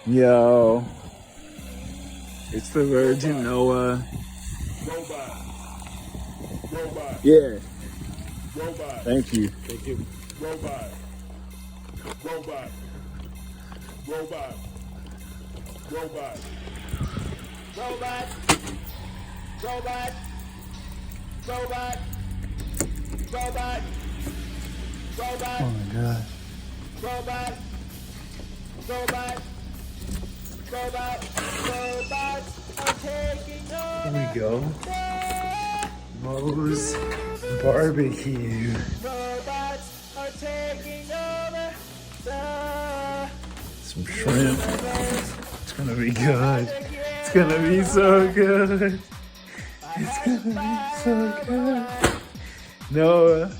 Yo, it's the Virgin Noah. Robot. Robot. Yeah, Robot. thank you. Thank you. Robot. Robot. Robot. Robot. Robot. Robot. Robot. Robot. Robot. Oh my god. Robot. Robot. Robot. Robots are taking over. Here we go. Moe's barbecue. Robots are taking over the Some shrimp. It's gonna be good. It's gonna be so good. It's gonna be so good. Noah.